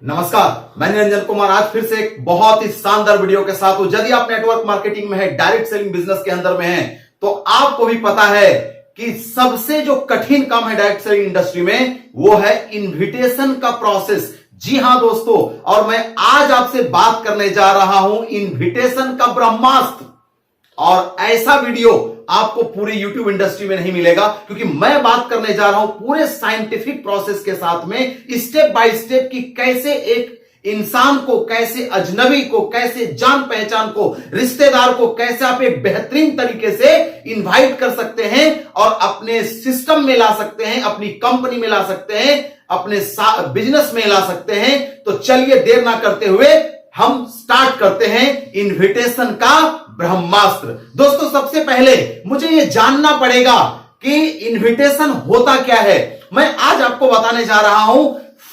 नमस्कार, मैं निरंजन कुमार आज फिर से एक बहुत ही शानदार वीडियो के साथ हूं। यदि आप नेटवर्क मार्केटिंग में है, डायरेक्ट सेलिंग बिजनेस के अंदर में है, तो आपको भी पता है कि सबसे जो कठिन काम है डायरेक्ट सेलिंग इंडस्ट्री में वो है इन्विटेशन का प्रोसेस। जी हां दोस्तों, और मैं आज आपसे बात करने जा रहा हूं इन्विटेशन का ब्रह्मास्त्र। और ऐसा वीडियो आपको पूरी YouTube इंडस्ट्री में नहीं मिलेगा, क्योंकि मैं बात करने जा रहा हूं पूरे साइंटिफिक प्रोसेस के साथ में, स्टेप बाय स्टेप कि कैसे एक इंसान को, कैसे अजनबी को, कैसे जान पहचान को, रिश्तेदार को कैसे आप एक बेहतरीन तरीके से इनवाइट कर सकते हैं और अपने सिस्टम में ला सकते हैं, अपनी कंपनी में ला सकते हैं, अपने बिजनेस में ला सकते हैं। तो चलिए देर ना करते हुए हम स्टार्ट करते हैं इन्विटेशन का ब्रह्मास्त्र। दोस्तों, सबसे पहले मुझे यह जानना पड़ेगा कि इन्विटेशन होता क्या है। मैं आज आपको बताने जा रहा हूं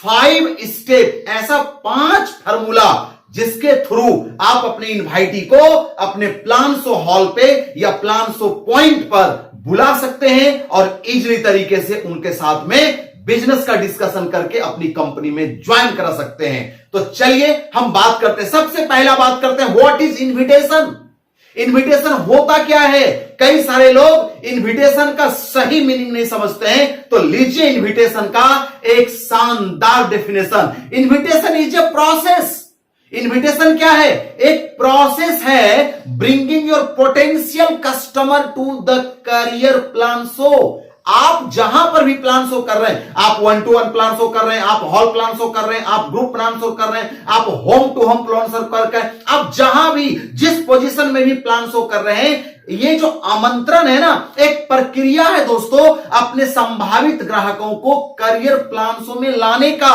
5 स्टेप, ऐसा 5 फार्मूला जिसके थ्रू आप अपने इनवाइटी को अपने प्लान शो हॉल पे या प्लान शो पॉइंट पर बुला सकते हैं और इजीली तरीके से उनके साथ में बिजनेस का डिस्कशन करके अपनी कंपनी में ज्वाइन करा सकते हैं। तो चलिए हम बात करते हैं। सबसे पहला बात करते हैं व्हाट इज इन्विटेशन। इन्विटेशन होता क्या है। कई सारे लोग इन्विटेशन का सही मीनिंग नहीं समझते हैं, तो लीजिए इन्विटेशन का एक शानदार definition. Invitation is a process. Invitation क्या है? एक प्रोसेस है bringing your potential customer to the career plan show. आप जहां पर भी प्लान शो कर रहे हैं, आप 1-to-1 प्लान शो कर रहे हैं, आप हॉल प्लान शो कर रहे हैं, आप ग्रुप प्लान शो कर रहे हैं, आप home to home plan show कर रहे हैं, आप जहां भी जिस पोजीशन में भी प्लान शो कर रहे हैं, ये जो आमंत्रण है ना, एक प्रक्रिया है दोस्तों अपने संभावित ग्राहकों को करियर प्लान शो में लाने का।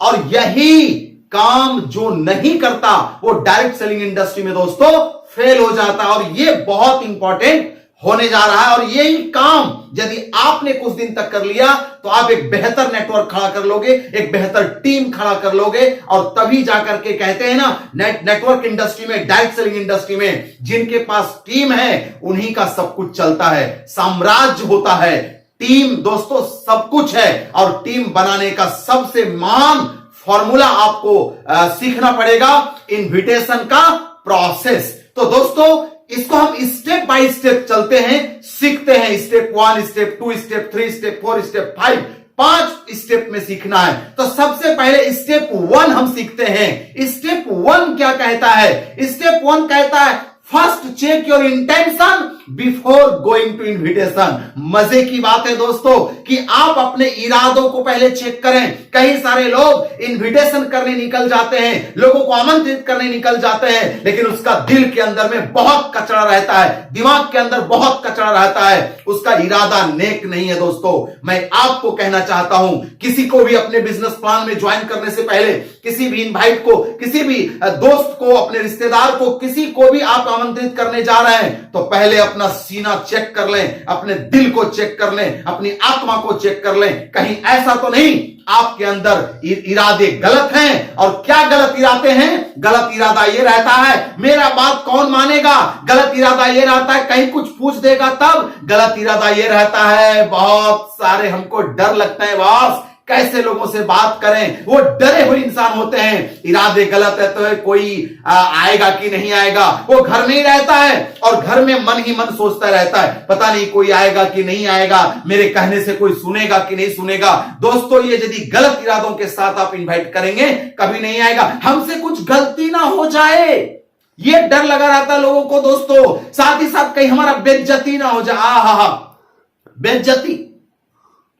और यही काम जो नहीं करता वो डायरेक्ट सेलिंग इंडस्ट्री में दोस्तों फेल हो जाता है। और ये बहुत इंपॉर्टेंट होने जा रहा है। और यही काम यदि आपने कुछ दिन तक कर लिया तो आप एक बेहतर नेटवर्क खड़ा कर लोगे, एक बेहतर टीम खड़ा कर लोगे, और तभी जाकर के कहते हैं ना नेटवर्क इंडस्ट्री में, डायरेक्ट सेलिंग इंडस्ट्री में जिनके पास टीम है उन्हीं का सब कुछ चलता है, साम्राज्य होता है। टीम दोस्तों सब कुछ है, और टीम बनाने का सबसे महान फॉर्मूला आपको सीखना पड़ेगा, इन्विटेशन का प्रोसेस। तो दोस्तों इसको हम स्टेप बाय स्टेप चलते हैं, सीखते हैं। Step 1, step 2, step 3, step 4, step 5, 5 step में सीखना है। तो सबसे पहले स्टेप 1 हम सीखते हैं। स्टेप 1 क्या कहता है? स्टेप 1 कहता है first check your intention before going to invitation. मजे की बात है दोस्तों कि आप अपने इरादों को पहले चेक करें। कई सारे लोग इन्विटेशन करने निकल जाते हैं, लोगों को आमंत्रित करने निकल जाते हैं, लेकिन उसका दिल के अंदर में बहुत कचरा रहता है, दिमाग के अंदर बहुत कचरा रहता है, उसका इरादा नेक नहीं है। दोस्तों मैं आपको कहना चाहता हूं, किसी को भी अपने बिजनेस प्लान में ज्वाइन करने से पहले, किसी भी इनवाइट को, किसी भी दोस्त को, अपने रिश्तेदार को, किसी को भी आप आमंत्रित करने जा रहे हैं, तो पहले अपना सीना चेक कर लें, अपने दिल को चेक कर लें, अपनी आत्मा को चेक कर लें। कहीं ऐसा तो नहीं आपके अंदर इरादे गलत हैं। और क्या गलत इरादे हैं? गलत इरादा ये रहता है मेरा बात कौन मानेगा, गलत इरादा ये रहता है कहीं कुछ पूछ देगा तब, गलत इरादा ये रहता है बहुत सारे हमको डर लगता है बॉस, कैसे लोगों से बात करें, वो डरे हुए इंसान होते हैं। इरादे गलत है तो कोई आएगा कि नहीं आएगा, वो घर में ही रहता है और घर में मन ही मन सोचता रहता है पता नहीं कोई आएगा कि नहीं आएगा, मेरे कहने से कोई सुनेगा कि नहीं सुनेगा। दोस्तों ये यदि गलत इरादों के साथ आप इनवाइट करेंगे कभी नहीं आएगा। हमसे कुछ गलती ना हो जाए, ये डर लगा रहता है लोगों को दोस्तों। साथ ही साथ कहीं हमारा बेइज्जती ना हो जाए। बेइज्जती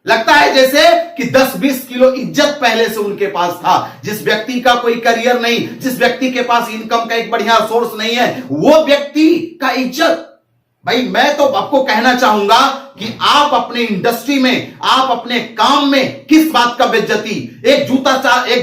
लगता है जैसे कि 10-20 किलो इज्जत पहले से उनके पास था। जिस व्यक्ति का कोई करियर नहीं, जिस व्यक्ति के पास इनकम का एक बढ़िया सोर्स नहीं है, वो व्यक्ति का इज्जत। भाई मैं तो आपको कहना चाहूंगा कि आप अपने इंडस्ट्री में, आप अपने काम में किस बात का बेइज्जती। एक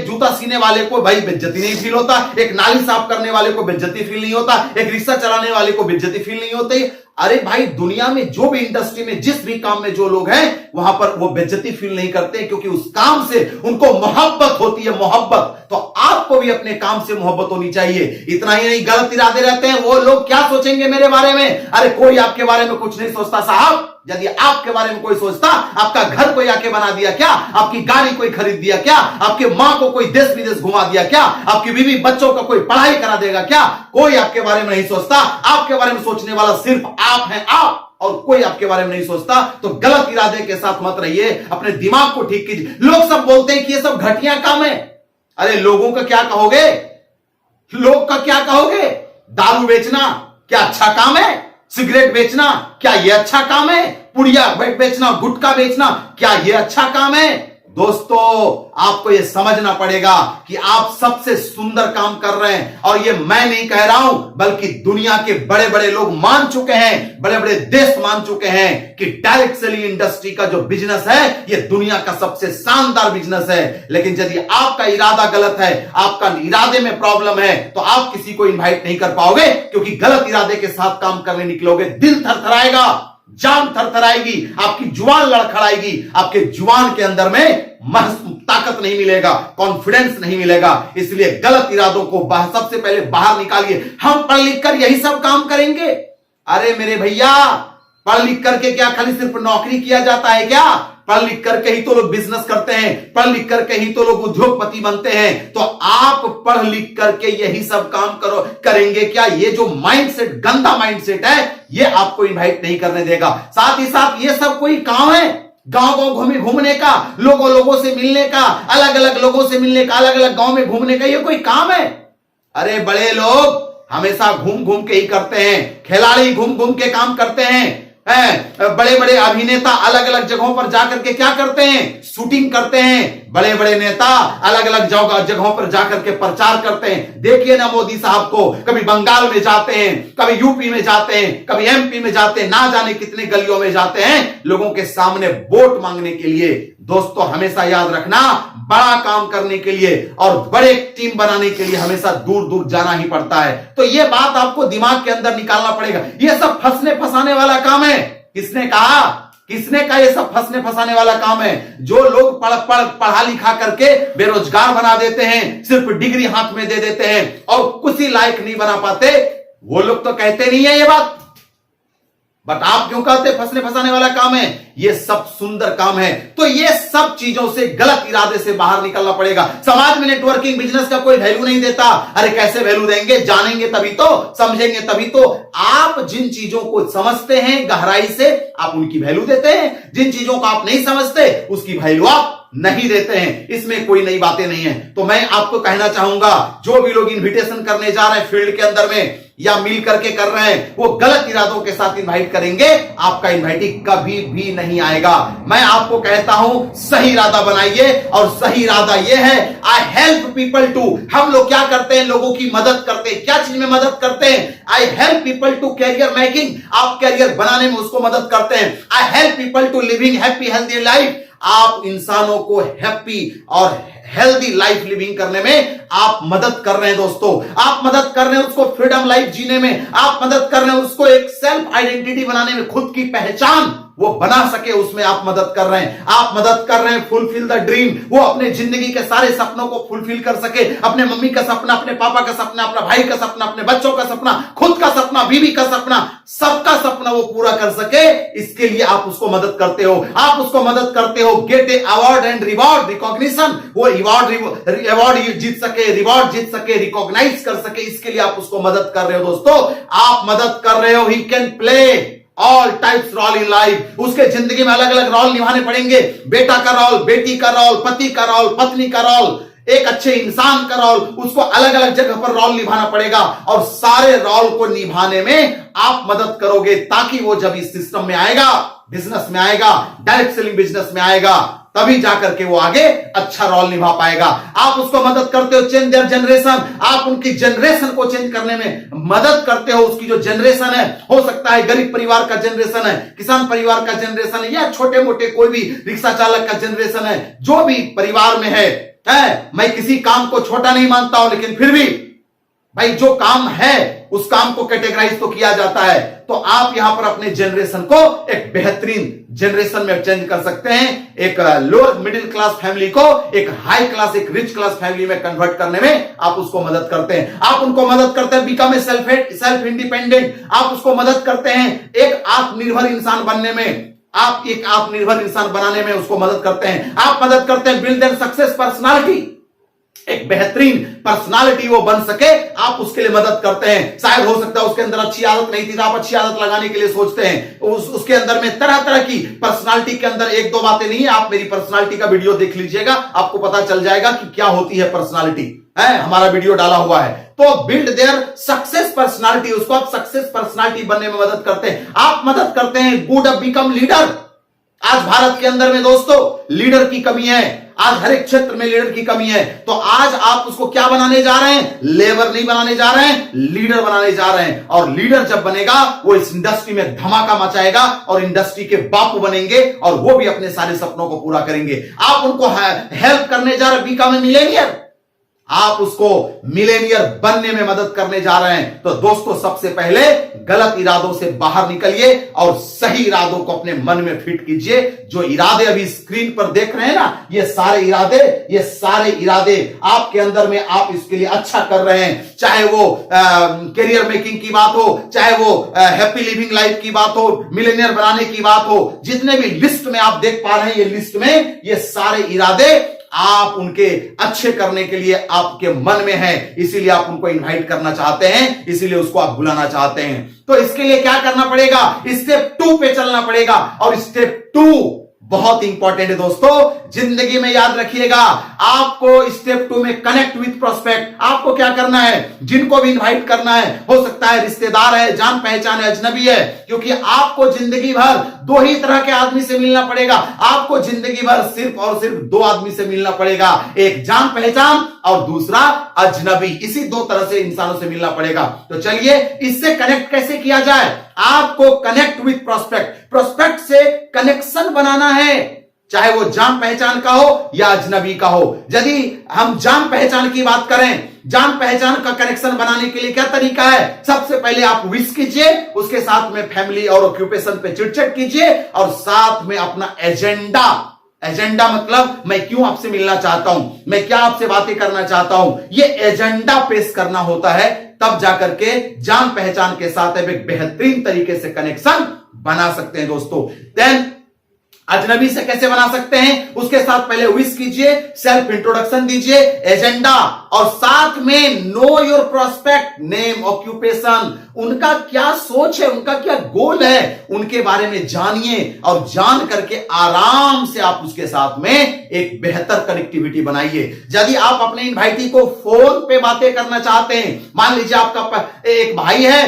जूता सीने वाले को भाई बेइज्जती नहीं फील होता, एक नाली साफ करने वाले को बेइज्जती फील नहीं होता, एक रिक्शा चलाने वाले को बेइज्जती फील नहीं होती। अरे भाई दुनिया में जो भी इंडस्ट्री में, जिस भी काम में जो लोग हैं वहां पर वो बेइज्जती फील नहीं करते, क्योंकि उस काम से उनको मोहब्बत होती है, मोहब्बत। तो आपको भी अपने काम से मोहब्बत होनी चाहिए। इतना ही नहीं, गलत इरादे रहते हैं, वो लोग क्या सोचेंगे मेरे बारे में, अरे कोई आपके बारे में कुछ नहीं सोचता साहब। यदि आपके बारे में कोई सोचता, आपका घर कोई आके बना दिया क्या, आपकी गाड़ी कोई खरीद दिया क्या, आपकी मां को कोई देश विदेश घुमा दिया क्या, आपकी बीवी बच्चों का कोई पढ़ाई करा देगा क्या, कोई आपके बारे में नहीं सोचता। आपके बारे में सोचने वाला सिर्फ आप हैं, आप, और कोई आपके बारे में नहीं सोचता। तो गलत इरादे के साथ मत रहिए, अपने दिमाग को ठीक कीजिए। लोग सब बोलते हैं कि ये सब घटिया काम है, अरे लोगों का क्या कहोगे, लोग का क्या कहोगे। दारू बेचना क्या अच्छा काम है, सिगरेट बेचना क्या यह अच्छा काम है, पुड़िया बेचना, गुटखा बेचना क्या यह अच्छा काम है। दोस्तों, आपको यह समझना पड़ेगा कि आप सबसे सुंदर काम कर रहे हैं, और यह मैं नहीं कह रहा हूं, बल्कि दुनिया के बड़े बड़े लोग मान चुके हैं, बड़े बड़े देश मान चुके हैं कि डायरेक्ट सेलिंग इंडस्ट्री का जो बिजनेस है यह दुनिया का सबसे शानदार बिजनेस है। लेकिन यदि आपका इरादा गलत है, आपका इरादे में प्रॉब्लम है, तो आप किसी को इन्वाइट नहीं कर पाओगे, क्योंकि गलत इरादे के साथ काम करने निकलोगे, दिल थरथराएगा, जान थरथराएगी, आपकी जुबान लड़खड़ाएगी, आपके जुबान के अंदर में ताकत नहीं मिलेगा, कॉन्फिडेंस नहीं मिलेगा। इसलिए गलत इरादों को सबसे पहले बाहर निकालिए। हम पढ़ लिख कर यही सब काम करेंगे, अरे मेरे भैया, पढ़ लिख करके क्या खाली सिर्फ नौकरी किया जाता है क्या, पढ़ लिख करके ही तो लोग बिजनेस करते हैं, पढ़ लिख करके ही तो लोग उद्योगपति बनते हैं। तो आप पढ़ लिख करके यही सब काम करेंगे क्या, ये जो माइंडसेट, गंदा माइंडसेट है, ये आपको इनवाइट नहीं करने देगा। साथ ही साथ ये सब कोई काम है, गांव गांव घूमने का, लोगों से मिलने का, अलग अलग लोगों से मिलने का, अलग अलग गांव में घूमने का, ये कोई काम है। अरे बड़े लोग हमेशा घूम घूम के ही करते हैं, खिलाड़ी घूम घूम के काम करते हैं, बड़े बड़े अभिनेता अलग अलग जगहों पर जाकर के क्या करते हैं, शूटिंग करते हैं। बड़े बड़े नेता अलग अलग जगहों पर जाकर के प्रचार करते हैं। देखिए ना मोदी साहब को, कभी बंगाल में जाते हैं, कभी यूपी में जाते हैं, कभी एमपी में जाते हैं, ना जाने कितने गलियों में जाते हैं लोगों के सामने वोट मांगने के लिए। दोस्तों, हमेशा याद रखना, बड़ा काम करने के लिए और बड़े टीम बनाने के लिए हमेशा दूर दूर जाना ही पड़ता है। तो यह बात आपको दिमाग के अंदर निकालना पड़ेगा। यह सब फंसने फंसाने वाला काम है। किसने कहा, किसने कहा ये सब फंसने फंसाने वाला काम है। जो लोग पढ़ा लिखा करके बेरोजगार बना देते हैं, सिर्फ डिग्री हाथ में दे देते हैं और कुछ ही लायक नहीं बना पाते, वो लोग तो कहते नहीं है ये बात, बट आप क्यों कहते फंसने फंसाने वाला काम है। ये सब सुंदर काम है। तो ये सब चीजों से, गलत इरादे से बाहर निकलना पड़ेगा। समाज में नेटवर्किंग बिजनेस का कोई वैल्यू नहीं देता। अरे कैसे वैल्यू देंगे, जानेंगे तभी तो, समझेंगे तभी तो। आप जिन चीजों को समझते हैं गहराई से, आप उनकी वैल्यू देते हैं। जिन चीजों को आप नहीं समझते, उसकी वैल्यू आप नहीं देते हैं। इसमें कोई नई बातें नहीं है। तो मैं आपको कहना चाहूंगा, जो भी लोग इन्विटेशन करने जा रहे हैं फील्ड के अंदर में, या मिल करके कर रहे हैं, वो गलत इरादों के साथ इनवाइट करेंगे, आपका इनवाइटिंग कभी भी नहीं आएगा। मैं आपको कहता हूं, सही इरादा बनाइए, और सही इरादा ये है, आई हेल्प पीपल टू। हम लोग क्या करते हैं, लोगों की मदद करते हैं। क्या चीज में मदद करते हैं, I help people to career making, आप कैरियर बनाने में उसको मदद करते हैं। I help people to living happy healthy life, आप इंसानों को हैप्पी और हेल्दी लाइफ लिविंग करने में आप मदद कर रहे हैं। दोस्तों, आप मदद कर रहे हैं उसको फ्रीडम लाइफ जीने में, आप मदद कर रहे हैं उसको एक सेल्फ आइडेंटिटी बनाने में, खुद की पहचान वो बना सके, उसमें आप मदद कर रहे हैं। आप मदद कर रहे हैं फुलफिल द ड्रीम, वो अपने जिंदगी के सारे सपनों को फुलफिल कर सके। अपने मम्मी का सपना, अपने पापा का सपना, अपना भाई का सपना, अपने बच्चों का सपना, खुद का सपना, बीवी का सपना, सबका सपना वो पूरा कर सके, इसके लिए आप उसको मदद करते हो। आप उसको मदद करते हो gate A award and reward recognition, वो अवार्ड जीत सके, रिवॉर्ड जीत सके, रिकॉग्नाइज कर सके, इसके लिए आप उसको मदद कर रहे हो। दोस्तों, आप मदद कर रहे हो। He can play all types role in life, उसके जिंदगी में अलग अलग रोल निभाने पड़ेंगे। बेटा का रोल, बेटी का रोल, पति का रोल, पत्नी का रोल, एक अच्छे इंसान का रोल, उसको अलग अलग जगह पर रोल निभाना पड़ेगा। और सारे रोल को निभाने में आप मदद करोगे, ताकि वो जब इस सिस्टम में आएगा, बिजनेस में आएगा, डायरेक्ट सेलिंग बिजनेस में आएगा, तभी जाकर के वो आगे अच्छा रोल निभा पाएगा। आप उसको मदद करते हो चेंज देयर जनरेशन, आप उनकी जनरेशन को चेंज करने में मदद करते हो। उसकी जो जनरेशन है, हो सकता है गरीब परिवार का जनरेशन है, किसान परिवार का जनरेशन है, या छोटे मोटे कोई भी रिक्शा चालक का जनरेशन है, जो भी परिवार में है। मैं किसी काम को छोटा नहीं मानता हूं, लेकिन फिर भी भाई जो काम है उस काम को कैटेगराइज तो किया जाता है। तो आप यहां पर अपने जनरेशन को एक बेहतरीन जनरेशन में चेंज कर सकते हैं। एक लोअर मिडिल क्लास फैमिली को एक हाई क्लास, एक रिच क्लास फैमिली में कन्वर्ट करने में आप उसको मदद करते हैं। आप उनको मदद करते हैं बिकम ए सेल्फ इंडिपेंडेंट। आप उसको मदद करते हैं एक आत्मनिर्भर इंसान बनने में, आप एक आत्मनिर्भर इंसान बनाने में उसको मदद करते हैं। आप मदद करते हैं बिल्ड एंड सक्सेस पर्सनालिटी, एक बेहतरीन पर्सनालिटी वो बन सके, आप उसके लिए मदद करते हैं। शायद हो सकता है उसके अंदर अच्छी आदत नहीं थी तो आप अच्छी आदत लगाने के लिए सोचते हैं। उसके अंदर में तरह तरह की पर्सनालिटी के अंदर एक दो बातें नहीं है, आप मेरी पर्सनालिटी का वीडियो देख लीजिएगा, आपको पता चल जाएगा कि क्या होती है पर्सनालिटी है। हमारा वीडियो डाला हुआ है। तो बिल्ड देयर सक्सेस पर्सनालिटी, उसको आप सक्सेस पर्सनालिटी बनने में मदद करते हैं। आप मदद करते हैं गुड बिकम लीडर। आज भारत के अंदर में दोस्तों लीडर की कमी है, आज हर एक क्षेत्र में लीडर की कमी है। तो आज आप उसको क्या बनाने जा रहे हैं? लेबर नहीं बनाने जा रहे हैं, लीडर बनाने जा रहे हैं। और लीडर जब बनेगा वो इस इंडस्ट्री में धमाका मचाएगा और इंडस्ट्री के बापू बनेंगे और वो भी अपने सारे सपनों को पूरा करेंगे। आप उनको हेल्प करने जा रहे, बिकम ए मिलेनियर, आप उसको मिलेनियर बनने में मदद करने जा रहे हैं। तो दोस्तों सबसे पहले गलत इरादों से बाहर निकलिए और सही इरादों को अपने मन में फिट कीजिए। जो इरादे अभी स्क्रीन पर देख रहे हैं ना, ये सारे इरादे आपके अंदर में आप इसके लिए अच्छा कर रहे हैं। चाहे वो करियर मेकिंग की बात हो, चाहे वो हैप्पी लिविंग लाइफ की बात हो, मिलेनियर बनाने की बात हो, जितने भी लिस्ट में आप देख पा रहे हैं, ये लिस्ट में ये सारे इरादे आप उनके अच्छे करने के लिए आपके मन में है, इसीलिए आप उनको इनवाइट करना चाहते हैं, इसीलिए उसको आप बुलाना चाहते हैं। तो इसके लिए क्या करना पड़ेगा? स्टेप 2 पे चलना पड़ेगा। और स्टेप 2 बहुत इंपॉर्टेंट है दोस्तों, जिंदगी में याद रखिएगा। आपको स्टेप 2 में कनेक्ट विथ प्रोस्पेक्ट, आपको क्या करना है? जिनको भी इनवाइट करना है, हो सकता है रिश्तेदार है, जान पहचान है, अजनबी है, क्योंकि आपको जिंदगी भर 2 ही तरह के आदमी से मिलना पड़ेगा। आपको जिंदगी भर सिर्फ और सिर्फ 2 आदमी से मिलना पड़ेगा, एक जान पहचान और दूसरा अजनबी। इसी 2 तरह से इंसानों से मिलना पड़ेगा। तो चलिए इससे कनेक्ट कैसे किया जाए? आपको कनेक्ट विथ प्रोस्पेक्ट, प्रोस्पेक्ट से कनेक्शन बनाना है, चाहे वो जान पहचान का हो या अजनबी का हो। यदि हम जान पहचान की बात करें, जान पहचान का कनेक्शन बनाने के लिए क्या तरीका है? सबसे पहले आप विश कीजिए, उसके साथ में फैमिली और ऑक्यूपेशन पे चिटचट कीजिए और साथ में अपना एजेंडा मतलब मैं क्यों आपसे मिलना चाहता हूं, मैं क्या आपसे बातें करना चाहता हूं, ये एजेंडा पेश करना होता है। तब जाकर के जान पहचान के साथ एक बेहतरीन तरीके से कनेक्शन बना सकते हैं दोस्तों। देन अजनबी से कैसे बना सकते हैं? उसके साथ पहले विश कीजिए, सेल्फ इंट्रोडक्शन दीजिए, एजेंडा और साथ में know your prospect, name, occupation, उनका क्या सोच है, उनका क्या गोल है, उनके बारे में जानिए और जान करके आराम से आप उसके साथ में एक बेहतर कनेक्टिविटी बनाइए। यदि आप अपने इनवाइटी को फोन पे बातें करना चाहते हैं, मान लीजिए आपका एक भाई है,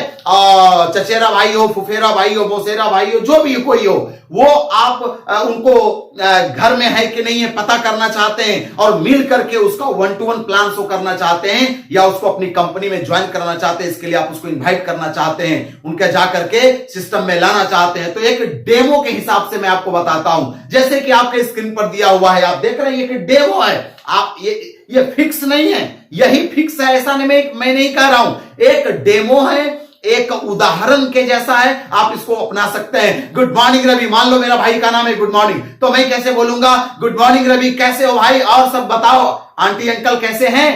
चचेरा भाई हो, फुफेरा भाई हो, मौसेरा भाई हो, जो भी कोई हो, वो आप उनको घर में है कि नहीं है पता करना चाहते हैं और मिल करके उसका 1-to-1 प्लान शो करना चाहते हैं या उसको अपनी कंपनी में ज्वाइन करना चाहते हैं, इसके लिए आप उसको इनवाइट करना चाहते हैं, उनके जाकर के सिस्टम में लाना चाहते हैं। तो एक डेमो के हिसाब से मैं आपको बताता हूं, जैसे कि आपके स्क्रीन पर दिया हुआ है, आप देख रहे हैं ये डेमो है। आप ये फिक्स नहीं है, यही फिक्स है ऐसा नहीं, मैं नहीं कह रहा हूं, एक डेमो है, एक उदाहरण के जैसा है, आप इसको अपना सकते हैं। गुड मॉर्निंग रवि, मान लो मेरा भाई का नाम है गुड मॉर्निंग, तो मैं कैसे बोलूंगा? गुड मॉर्निंग रवि, कैसे हो भाई, और सब बताओ, आंटी अंकल कैसे हैं?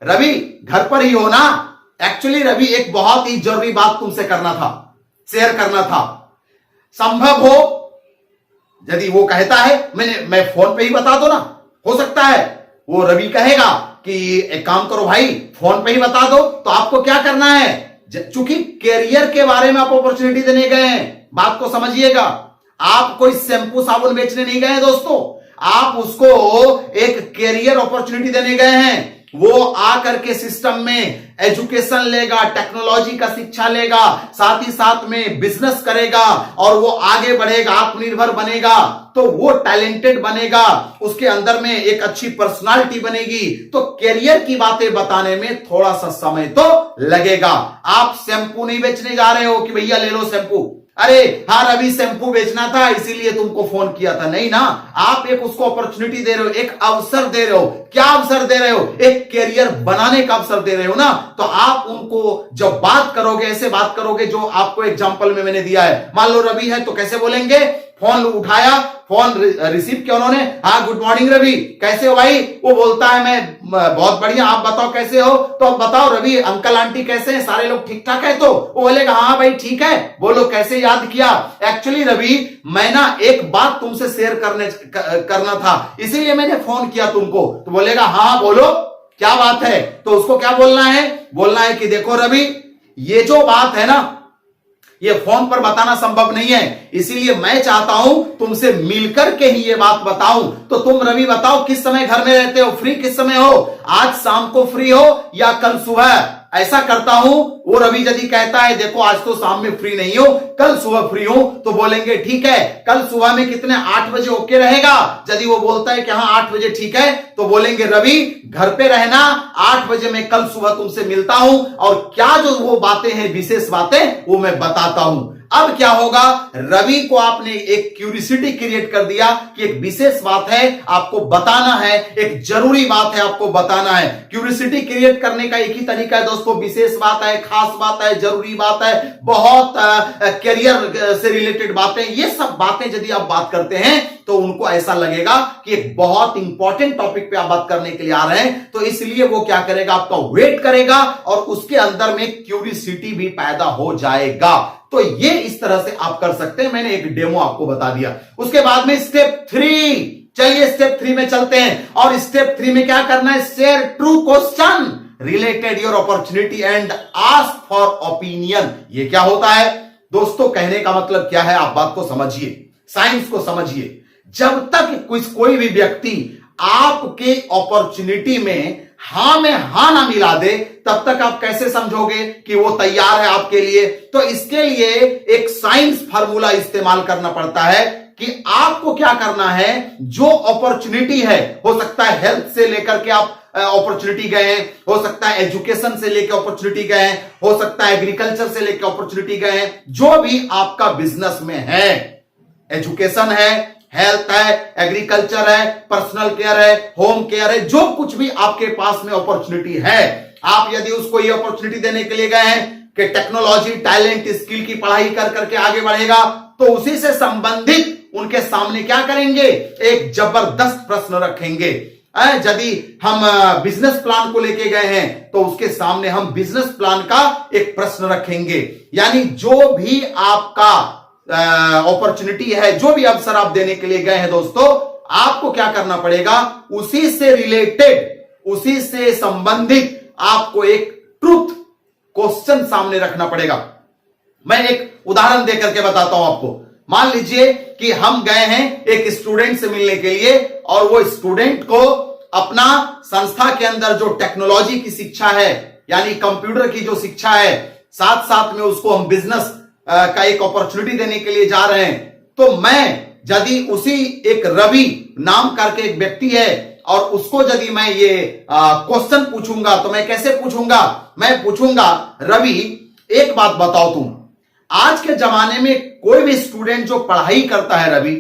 रवि घर पर ही हो ना? एक्चुअली रवि एक बहुत ही जरूरी बात तुमसे करना था, शेयर करना था। संभव हो यदि वो कहता है मैं फोन पे ही बता दो ना, हो सकता है वो रवि कहेगा कि एक काम करो भाई फोन पे ही बता दो, तो आपको क्या करना है? चूंकि कैरियर के बारे में आप अपॉर्चुनिटी देने गए हैं, बात को समझिएगा, आप कोई शैम्पू साबुन बेचने नहीं गए दोस्तों, आप उसको एक कैरियर अपॉर्चुनिटी देने गए हैं। वो आकर के सिस्टम में एजुकेशन लेगा, टेक्नोलॉजी का शिक्षा लेगा, साथ ही साथ में बिजनेस करेगा और वो आगे बढ़ेगा, आत्मनिर्भर बनेगा, तो वो टैलेंटेड बनेगा, उसके अंदर में एक अच्छी पर्सनालिटी बनेगी। तो कैरियर की बातें बताने में थोड़ा सा समय तो लगेगा। आप शैम्पू नहीं बेचने जा रहे हो कि भैया ले लो शैम्पू, अरे हाँ रवि शैम्पू बेचना था इसीलिए तुमको फोन किया था, नहीं ना। आप एक उसको अपॉर्चुनिटी दे रहे हो, एक अवसर दे रहे हो। क्या अवसर दे रहे हो? एक कैरियर बनाने का अवसर दे रहे हो ना। तो आप उनको जब बात करोगे, ऐसे बात करोगे जो आपको एग्जांपल में मैंने दिया है। मान लो रवि है तो कैसे बोलेंगे? फोन उठाया, फोन रिसीव किया उन्होंने, हाँ गुड मॉर्निंग रवि, कैसे हो भाई? वो बोलता है मैं बहुत बढ़िया, आप बताओ कैसे हो? तो अब बताओ रवि, अंकल आंटी कैसे हैं? सारे लोग ठीक ठाक है? तो वो बोलेगा हाँ भाई ठीक है। बोलो कैसे याद किया? एक्चुअली रवि मैं ना एक बात तुमसे शेयर करना था, इसीलिए मैंने फोन किया तुमको। तो बोलेगा हाँ बोलो क्या बात है? तो उसको क्या बोलना है? बोलना है कि देखो रवि, ये जो बात है ना, ये फोन पर बताना संभव नहीं है, इसीलिए मैं चाहता हूं तुमसे मिलकर के ही ये बात बताऊं। तो तुम रवि बताओ किस समय घर में रहते हो, फ्री किस समय हो? आज शाम को फ्री हो या कल सुबह? ऐसा करता हूं। वो रवि यदि कहता है देखो आज तो शाम में फ्री नहीं हो, कल सुबह फ्री हूं, तो बोलेंगे ठीक है, कल सुबह में कितने 8 बजे ओके रहेगा? यदि वो बोलता है कि हाँ 8 बजे ठीक है, तो बोलेंगे रवि घर पे रहना, 8 बजे मैं कल सुबह तुमसे मिलता हूं और क्या जो वो बातें हैं, विशेष बातें, वो मैं बताता हूं। अब क्या होगा? रवि को आपने एक क्यूरियोसिटी क्रिएट कर दिया कि एक विशेष बात है आपको बताना है, एक जरूरी बात है आपको बताना है। क्यूरियोसिटी क्रिएट करने का एक ही तरीका है दोस्तों, विशेष बात है, खास बात है, जरूरी बात है, बहुत करियर से रिलेटेड बातें, ये सब बातें यदि आप बात करते हैं तो उनको ऐसा लगेगा कि एक बहुत इंपॉर्टेंट टॉपिक पे आप बात करने के लिए आ रहे हैं। तो इसलिए वो क्या करेगा? आपका वेट करेगा और उसके अंदर में क्यूरियोसिटी भी पैदा हो जाएगा। तो ये इस तरह से आप कर सकते हैं। मैंने एक डेमो आपको बता दिया। उसके बाद में स्टेप 3, चलिए स्टेप 3 में चलते हैं। और स्टेप 3 में क्या करना है? Share true question related your opportunity and ask for opinion. ये क्या होता है दोस्तों? कहने का मतलब क्या है? आप बात को समझिए, साइंस को समझिए। जब तक कोई भी व्यक्ति आपके अपॉर्चुनिटी में हां में हां ना मिला दे, तब तक आप कैसे समझोगे कि वो तैयार है आपके लिए? तो इसके लिए एक साइंस फार्मूला इस्तेमाल करना पड़ता है कि आपको क्या करना है। जो अपॉर्चुनिटी है, हो सकता है हेल्थ से लेकर के आप अपॉर्चुनिटी गए हैं, हो सकता है एजुकेशन से लेकर अपॉर्चुनिटी गए हैं, हो सकता है एग्रीकल्चर से लेकर अपॉर्चुनिटी गए हैं, जो भी आपका बिजनेस में है, एजुकेशन है, हेल्थ है, एग्रीकल्चर है, पर्सनल केयर है, होम केयर है, जो कुछ भी आपके पास में अपॉर्चुनिटी है, आप यदि उसको ये अपॉर्चुनिटी देने के लिए गए हैं कि टेक्नोलॉजी, टैलेंट, स्किल की पढ़ाई कर करके आगे बढ़ेगा, तो उसी से संबंधित उनके सामने क्या करेंगे? एक जबरदस्त प्रश्न रखेंगे। यदि हम बिजनेस प्लान को लेके गए हैं तो उसके सामने हम बिजनेस प्लान का एक प्रश्न रखेंगे। यानी जो भी आपका अपॉर्चुनिटी है, जो भी अवसर आप देने के लिए गए हैं दोस्तों, आपको क्या करना पड़ेगा? उसी से रिलेटेड, उसी से संबंधित आपको एक ट्रूथ क्वेश्चन सामने रखना पड़ेगा। मैं एक उदाहरण देकर के बताता हूं आपको। मान लीजिए कि हम गए हैं एक स्टूडेंट से मिलने के लिए और वो स्टूडेंट को अपना संस्था के अंदर जो टेक्नोलॉजी की शिक्षा है, यानी कंप्यूटर की जो शिक्षा है, साथ साथ में उसको हम बिजनेस का एक अपॉर्चुनिटी देने के लिए जा रहे हैं। तो मैं यदि उसी एक रवि नाम करके एक व्यक्ति है और उसको यदि मैं ये क्वेश्चन पूछूंगा, तो मैं कैसे पूछूंगा? मैं पूछूंगा रवि एक बात बताओ, तुम आज के जमाने में कोई भी स्टूडेंट जो पढ़ाई करता है रवि,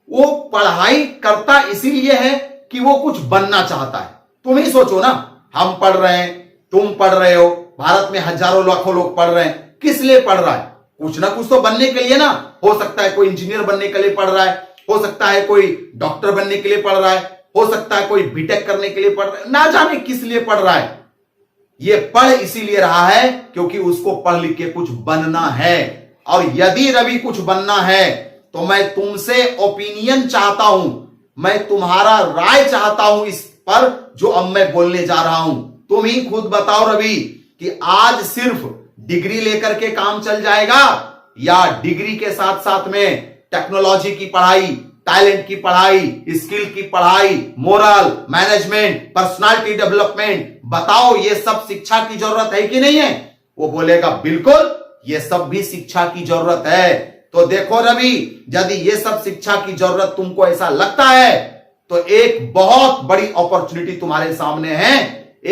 वो पढ़ाई करता इसीलिए है कि वो कुछ बनना चाहता है। तुम ही सोचो ना, हम पढ़ रहे हैं, तुम पढ़ रहे हो, भारत में हजारों लाखों लोग पढ़ रहे हैं। किस लिए पढ़ रहा है? कुछ ना कुछ तो बनने के लिए ना। हो सकता है कोई इंजीनियर बनने के लिए पढ़ रहा है, हो सकता है कोई डॉक्टर बनने के लिए पढ़ रहा है, हो सकता है कोई बीटेक करने के लिए पढ़ रहा है, ना जाने किस लिए पढ़ रहा है। ये पढ़ इसीलिए रहा है क्योंकि उसको पढ़ लिख के कुछ बनना है। और यदि रवि कुछ बनना है तो मैं तुमसे ओपिनियन चाहता हूं, मैं तुम्हारा राय चाहता हूं इस पर जो अब मैं बोलने जा रहा हूं। तुम ही खुद बताओ रवि कि आज सिर्फ डिग्री लेकर के काम चल जाएगा या डिग्री के साथ साथ में टेक्नोलॉजी की पढ़ाई, टैलेंट की पढ़ाई, स्किल की पढ़ाई, मोरल, मैनेजमेंट, पर्सनालिटी डेवलपमेंट, बताओ ये सब शिक्षा की जरूरत है कि नहीं है? वो बोलेगा बिल्कुल ये सब भी शिक्षा की जरूरत है। तो देखो रवि, यदि ये सब शिक्षा की जरूरत तुमको ऐसा लगता है तो एक बहुत बड़ी अपॉर्चुनिटी तुम्हारे सामने है।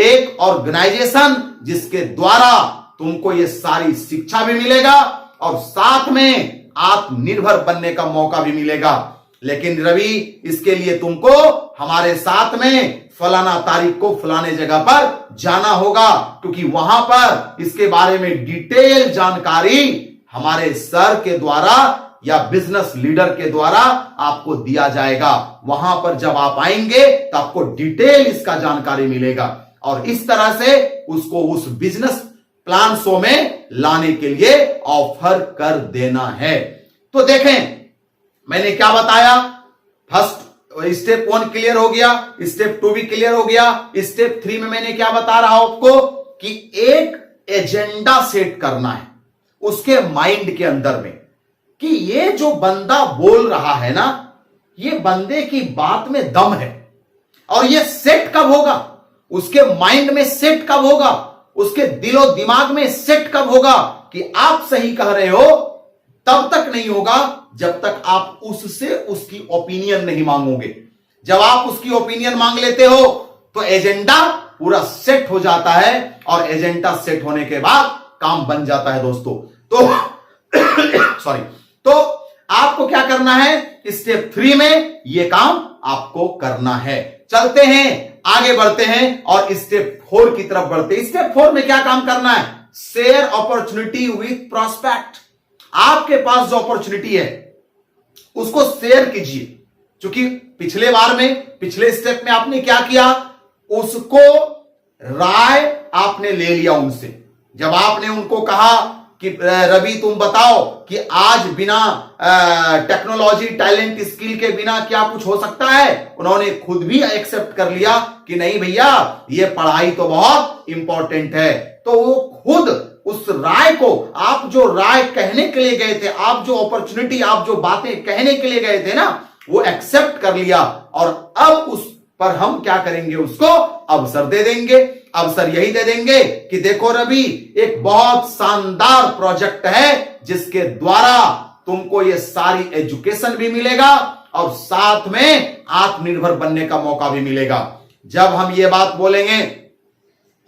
एक ऑर्गेनाइजेशन जिसके द्वारा तुमको ये सारी शिक्षा भी मिलेगा और साथ में आत्मनिर्भर बनने का मौका भी मिलेगा। लेकिन रवि, इसके लिए तुमको हमारे साथ में फलाना तारीख को फलाने जगह पर जाना होगा, क्योंकि वहां पर इसके बारे में डिटेल जानकारी हमारे सर के द्वारा या बिजनेस लीडर के द्वारा आपको दिया जाएगा। वहां पर जब आप आएंगे तो आपको डिटेल इसका जानकारी मिलेगा और इस तरह से उसको उस बिजनेस प्लान शो में लाने के लिए ऑफर कर देना है। तो देखें, मैंने क्या बताया, फर्स्ट स्टेप 1 क्लियर हो गया, स्टेप 2 भी क्लियर हो गया। स्टेप 3 में मैंने क्या बता रहा हूं आपको कि एक एजेंडा सेट करना है उसके माइंड के अंदर में, कि ये जो बंदा बोल रहा है ना, ये बंदे की बात में दम है। और ये सेट कब होगा, उसके माइंड में सेट कब होगा, उसके दिलो दिमाग में सेट कब होगा कि आप सही कह रहे हो, तब तक नहीं होगा जब तक आप उससे उसकी ओपिनियन नहीं मांगोगे। जब आप उसकी ओपिनियन मांग लेते हो तो एजेंडा पूरा सेट हो जाता है और एजेंडा सेट होने के बाद काम बन जाता है दोस्तों। तो सॉरी, तो आपको क्या करना है, स्टेप 3 में यह काम आपको करना है। चलते हैं, आगे बढ़ते हैं और स्टेप 4 की तरफ बढ़ते हैं। स्टेप 4 में क्या काम करना है, शेयर अपॉर्चुनिटी विथ प्रॉस्पेक्ट। आपके पास जो अपॉर्चुनिटी है उसको शेयर कीजिए, क्योंकि पिछले बार में, पिछले स्टेप में आपने क्या किया, उसको राय आपने ले लिया उनसे। जब आपने उनको कहा कि रवि तुम बताओ कि आज बिना टेक्नोलॉजी, टैलेंट, स्किल के बिना क्या कुछ हो सकता है, उन्होंने खुद भी एक्सेप्ट कर लिया कि नहीं भैया, ये पढ़ाई तो बहुत इंपॉर्टेंट है। तो वो खुद उस राय को, आप जो राय कहने के लिए गए थे, आप जो अपॉर्चुनिटी, आप जो बातें कहने के लिए गए थे ना, वो एक्सेप्ट कर लिया। और अब उस पर हम क्या करेंगे, उसको अवसर दे देंगे। अवसर यही दे देंगे कि देखो रवि, एक बहुत शानदार प्रोजेक्ट है जिसके द्वारा तुमको ये सारी एजुकेशन भी मिलेगा और साथ में आत्मनिर्भर बनने का मौका भी मिलेगा। जब हम ये बात बोलेंगे,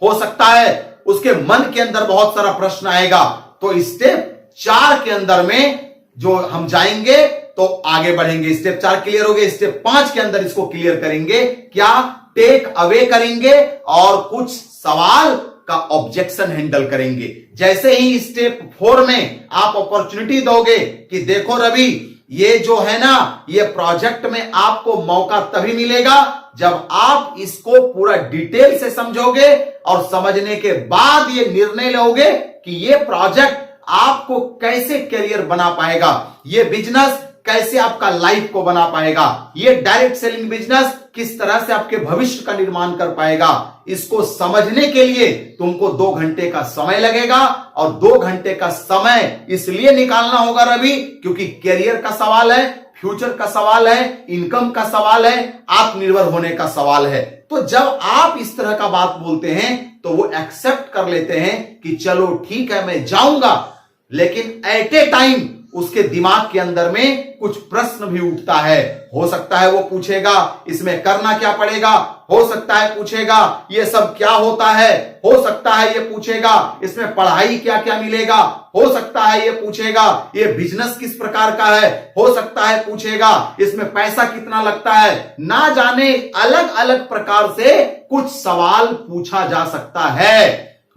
हो सकता है उसके मन के अंदर बहुत सारा प्रश्न आएगा। तो स्टेप 4 के अंदर में जो हम जाएंगे तो आगे बढ़ेंगे। स्टेप 4 क्लियर हो गए, स्टेप 5 के अंदर इसको क्लियर करेंगे। क्या, टेक अवे करेंगे और कुछ सवाल का ऑब्जेक्शन हैंडल करेंगे। जैसे ही स्टेप 4 में आप अपॉर्चुनिटी दोगे कि देखो रवि, ये जो है ना, ये प्रोजेक्ट में आपको मौका तभी मिलेगा जब आप इसको पूरा डिटेल से समझोगे और समझने के बाद ये निर्णय लोगे कि ये प्रोजेक्ट आपको कैसे करियर बना पाएगा, ये बिजनेस कैसे आपका लाइफ को बना पाएगा, ये डायरेक्ट सेलिंग बिजनेस किस तरह से आपके भविष्य का निर्माण कर पाएगा। इसको समझने के लिए तुमको 2 घंटे का समय लगेगा और 2 घंटे का समय इसलिए निकालना होगा रवि, क्योंकि करियर का सवाल है, फ्यूचर का सवाल है, इनकम का सवाल है, आत्मनिर्भर होने का सवाल है। तो जब आप इस तरह का बात बोलते हैं तो वो एक्सेप्ट कर लेते हैं कि चलो ठीक है, मैं जाऊंगा। लेकिन एट ए टाइम उसके दिमाग के अंदर में कुछ प्रश्न भी उठता है। हो सकता है वो पूछेगा इसमें करना क्या पड़ेगा, हो सकता है पूछेगा ये सब क्या होता है, हो सकता है ये पूछेगा इसमें पढ़ाई क्या क्या मिलेगा, हो सकता है ये पूछेगा ये बिजनेस किस प्रकार का है, हो सकता है पूछेगा इसमें पैसा कितना लगता है। ना जाने अलग अलग प्रकार से कुछ सवाल पूछा जा सकता है।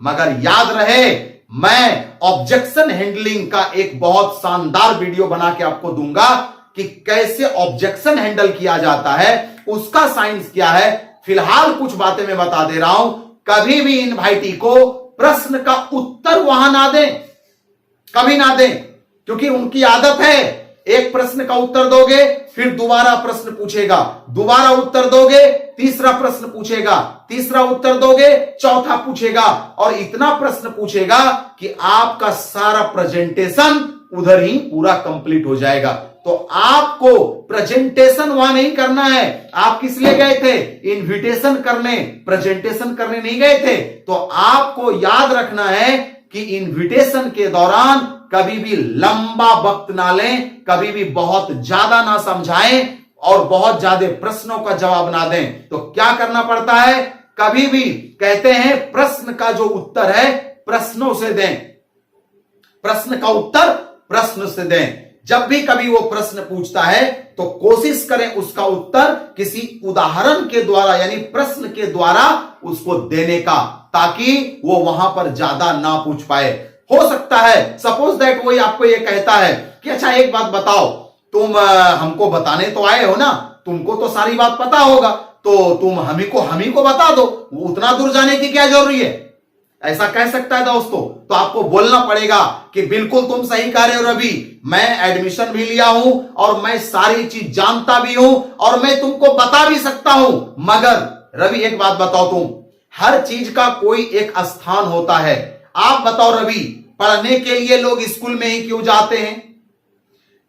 मगर याद रहे, मैं ऑब्जेक्शन हैंडलिंग का एक बहुत शानदार वीडियो बना के आपको दूंगा कि कैसे ऑब्जेक्शन हैंडल किया जाता है, उसका साइंस क्या है। फिलहाल कुछ बातें मैं बता दे रहा हूं। कभी भी इनवाइटी को प्रश्न का उत्तर वहां ना दें, कभी ना दें, क्योंकि उनकी आदत है, एक प्रश्न का उत्तर दोगे फिर दोबारा प्रश्न पूछेगा, दोबारा उत्तर दोगे तीसरा प्रश्न पूछेगा, तीसरा उत्तर दोगे चौथा पूछेगा और इतना प्रश्न पूछेगा कि आपका सारा प्रेजेंटेशन उधर ही पूरा कंप्लीट हो जाएगा। तो आपको प्रेजेंटेशन वहां नहीं करना है। आप किस लिए गए थे, इनविटेशन करने, प्रेजेंटेशन करने नहीं गए थे। तो आपको याद रखना है कि इनविटेशन के दौरान कभी भी लंबा वक्त ना लें, कभी भी बहुत ज्यादा ना समझाएं और बहुत ज्यादा प्रश्नों का जवाब ना दें। तो क्या करना पड़ता है, कभी भी कहते हैं प्रश्न का जो उत्तर है प्रश्नों से दें, प्रश्न का उत्तर प्रश्न से दें। जब भी कभी वो प्रश्न पूछता है तो कोशिश करें उसका उत्तर किसी उदाहरण के द्वारा यानी प्रश्न के द्वारा उसको देने का, ताकि वो वहां पर ज्यादा ना पूछ पाए। हो सकता है सपोज दैट वही आपको ये कहता है कि अच्छा एक बात बताओ, तुम हमको बताने तो आए हो ना, तुमको तो सारी बात पता होगा, तो तुम हम ही को बता दो, उतना दूर जाने की क्या जरूरी है, ऐसा कह सकता है दोस्तों। तो आपको बोलना पड़ेगा कि बिल्कुल तुम सही कह रहे हो रवि, मैं एडमिशन भी लिया हूं और मैं सारी चीज जानता भी हूं और मैं तुमको बता भी सकता हूं, मगर रवि एक बात बताओ, तुम हर चीज का कोई एक स्थान होता है। आप बताओ रवि, पढ़ने के लिए लोग स्कूल में ही क्यों जाते हैं,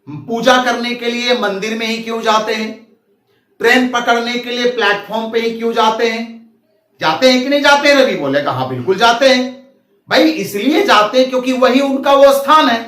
पूजा करने के लिए मंदिर में ही क्यों जाते हैं, ट्रेन पकड़ने के लिए प्लेटफॉर्म पे ही क्यों जाते हैं कि नहीं जाते? रवि बोलेगा हाँ बिल्कुल जाते हैं भाई, इसलिए जाते हैं क्योंकि वही उनका वो स्थान है।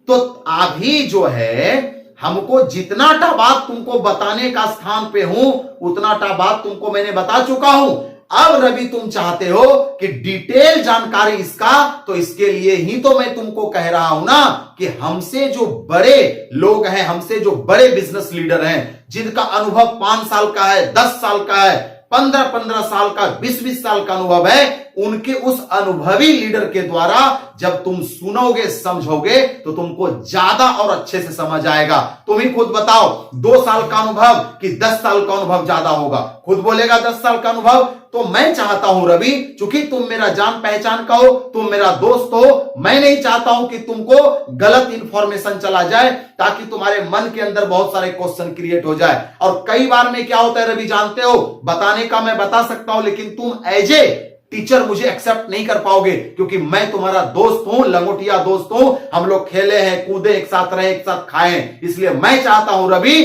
तो अभी जो है हमको जितना टा बात तुमको बताने का स्थान पे हूं उतना टा बात तुमको मैंने बता चुका हूं। अब रवि तुम चाहते हो कि डिटेल जानकारी इसका, तो इसके लिए ही तो मैं तुमको कह रहा हूं ना कि हमसे जो बड़े लोग हैं, हमसे जो बड़े बिजनेस लीडर हैं, जिनका अनुभव 5 साल का है, 10 साल का है, 15-15 साल का, 20-20 साल का अनुभव है, उनके उस अनुभवी लीडर के द्वारा जब तुम सुनोगे समझोगे तो तुमको ज्यादा और अच्छे से समझ आएगा। तुम ही खुद बताओ 2 साल का अनुभव कि 10 साल का अनुभव ज्यादा होगा? खुद बोलेगा 10 साल का अनुभव। तो मैं चाहता हूं रवि, चूंकि तुम मेरा जान पहचान का हो, तुम मेरा दोस्त हो, मैं नहीं चाहता हूं कि तुमको गलत इंफॉर्मेशन चला जाए, ताकि तुम्हारे मन के अंदर बहुत सारे क्वेश्चन क्रिएट हो जाए। और कई बार में क्या होता है रवि जानते हो, बताने का मैं बता सकता हूं लेकिन तुम एज ए टीचर मुझे एक्सेप्ट नहीं कर पाओगे, क्योंकि मैं तुम्हारा दोस्त हूं, लंगोटिया दोस्त हूं, हम लोग खेले हैं, कूदे, एक साथ रहे, एक साथ खाए। इसलिए मैं चाहता हूं रवि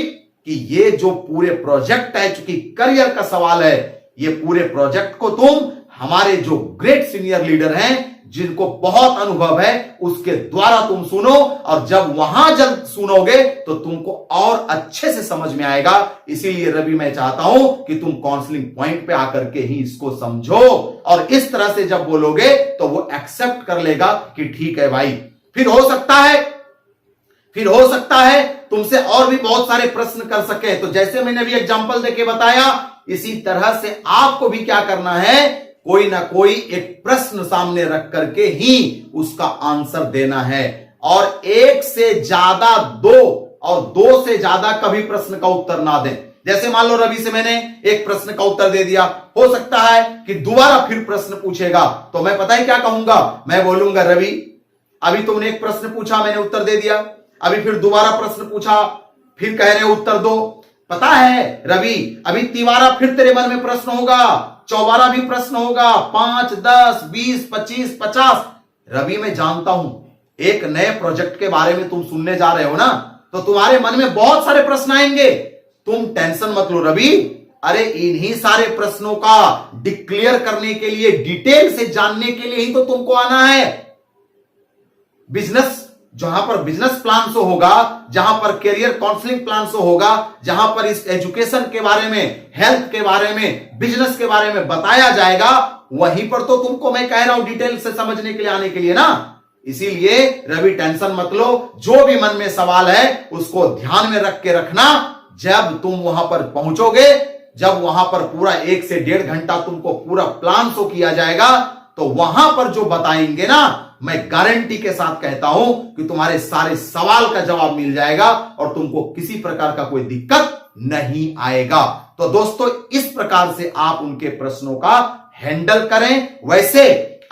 कि ये जो पूरे प्रोजेक्ट है, चूंकि करियर का सवाल है, ये पूरे प्रोजेक्ट को तुम हमारे जो ग्रेट सीनियर लीडर हैं, जिनको बहुत अनुभव है, उसके द्वारा तुम सुनो, और जब वहां जब सुनोगे तो तुमको और अच्छे से समझ में आएगा। इसीलिए रवि मैं चाहता हूं कि तुम काउंसलिंग पॉइंट पे आकर के ही इसको समझो, और इस तरह से जब बोलोगे तो वो एक्सेप्ट कर लेगा कि ठीक है भाई। फिर हो सकता है तुमसे और भी बहुत सारे प्रश्न कर सके। तो जैसे मैंने अभी एग्जांपल देके बताया, इसी तरह से आपको भी क्या करना है, कोई ना कोई एक प्रश्न सामने रख करके ही उसका आंसर देना है। और एक से ज्यादा 2 और 2 से ज्यादा कभी प्रश्न का उत्तर ना दें। जैसे मान लो रवि से मैंने एक प्रश्न का उत्तर दे दिया, हो सकता है कि दोबारा फिर प्रश्न पूछेगा, तो मैं पता है क्या कहूंगा, मैं बोलूंगा रवि अभी तुमने एक प्रश्न पूछा, मैंने उत्तर दे दिया, अभी फिर दोबारा प्रश्न पूछा, फिर कह रहे उत्तर दो। पता है रवि अभी तिबारा फिर तेरे मन में प्रश्न होगा, चौबारा भी प्रश्न होगा, 5, 10, 20, 25, 50। रवि मैं जानता हूं एक नए प्रोजेक्ट के बारे में तुम सुनने जा रहे हो ना, तो तुम्हारे मन में बहुत सारे प्रश्न आएंगे। तुम टेंशन मत लो रवि, अरे इन्हीं सारे प्रश्नों का डिक्लेयर करने के लिए, डिटेल से जानने के लिए ही तो तुमको आना है। बिजनेस, जहां पर बिजनेस प्लान शो होगा, जहां पर करियर काउंसलिंग प्लान शो होगा, जहां पर इस एजुकेशन के बारे में, हेल्थ के बारे में, बिजनेस के बारे में बताया जाएगा, वहीं पर तो तुमको मैं कह रहा हूं डिटेल से समझने के लिए आने के लिए ना। इसीलिए रवि टेंशन मत लो, जो भी मन में सवाल है उसको ध्यान में रख के रखना। जब तुम वहां पर पहुंचोगे, जब वहां पर पूरा 1 से 1.5 घंटा तुमको पूरा प्लान शो किया जाएगा, तो वहां पर जो बताएंगे ना, मैं गारंटी के साथ कहता हूं कि तुम्हारे सारे सवाल का जवाब मिल जाएगा और तुमको किसी प्रकार का कोई दिक्कत नहीं आएगा। तो दोस्तों इस प्रकार से आप उनके प्रश्नों का हैंडल करें। वैसे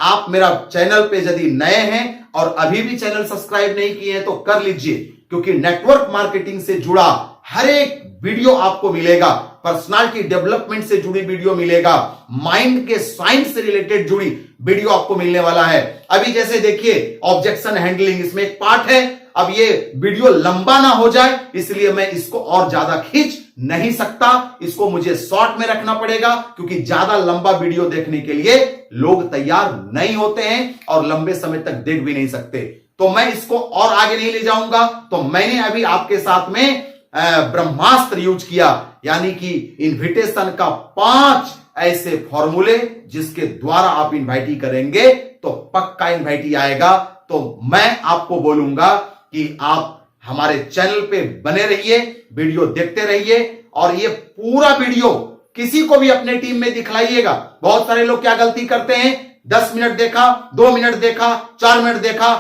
आप मेरा चैनल पे यदि नए हैं और अभी भी चैनल सब्सक्राइब नहीं किए हैं तो कर लीजिए, क्योंकि नेटवर्क मार्केटिंग से जुड़ा हर एक वीडियो आपको मिलेगा, पर्सनालिटी डेवलपमेंट से जुड़ी वीडियो मिलेगा, माइंड के साइंस से रिलेटेड जुड़ी वीडियो आपको मिलने वाला है। अभी जैसे देखिए ऑब्जेक्शन हैंडलिंग, इसमें एक पार्ट है। अब ये वीडियो लंबा ना हो जाए इसलिए मैं इसको और ज्यादा खींच नहीं सकता, इसको मुझे शॉर्ट में रखना पड़ेगा, क्योंकि ज्यादा लंबा वीडियो देखने के लिए लोग तैयार नहीं होते हैं और लंबे समय तक देख भी नहीं सकते। तो मैं इसको और आगे नहीं ले जाऊंगा। तो मैंने अभी आपके साथ में ब्रह्मास्त्र यूज किया, यानी कि इनविटेशन का 5 ऐसे फॉर्मूले जिसके द्वारा आप इनवाइटी करेंगे तो पक्का इनवाइटी आएगा। तो मैं आपको बोलूंगा कि आप हमारे चैनल पे बने रहिए, वीडियो देखते रहिए और ये पूरा वीडियो किसी को भी अपने टीम में दिखलाइएगा। बहुत सारे लोग क्या गलती करते हैं, 10 मिनट देखा, 2 मिनट देखा, 4 मिनट देखा,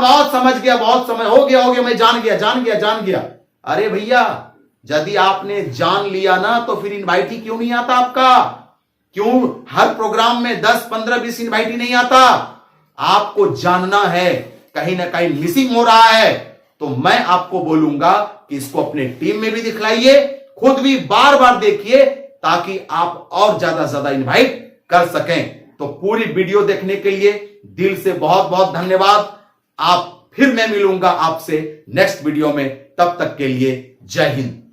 बहुत समझ गया, बहुत समझ हो गया, मैं जान गया। अरे भैया, यदि आपने जान लिया ना तो फिर इनवाइट ही क्यों नहीं आता आपका? क्यों हर प्रोग्राम में 10, 15, 20 इनवाइट ही नहीं आता? आपको जानना है, कहीं ना कहीं मिसिंग हो रहा है। तो मैं आपको बोलूंगा कि इसको अपने टीम में भी दिखलाइए, खुद भी बार बार देखिए, ताकि आप और ज्यादा इनवाइट कर सकें। तो पूरी वीडियो देखने के लिए दिल से बहुत बहुत धन्यवाद। फिर मैं मिलूंगा आपसे नेक्स्ट वीडियो में, तब तक के लिए जय हिंद।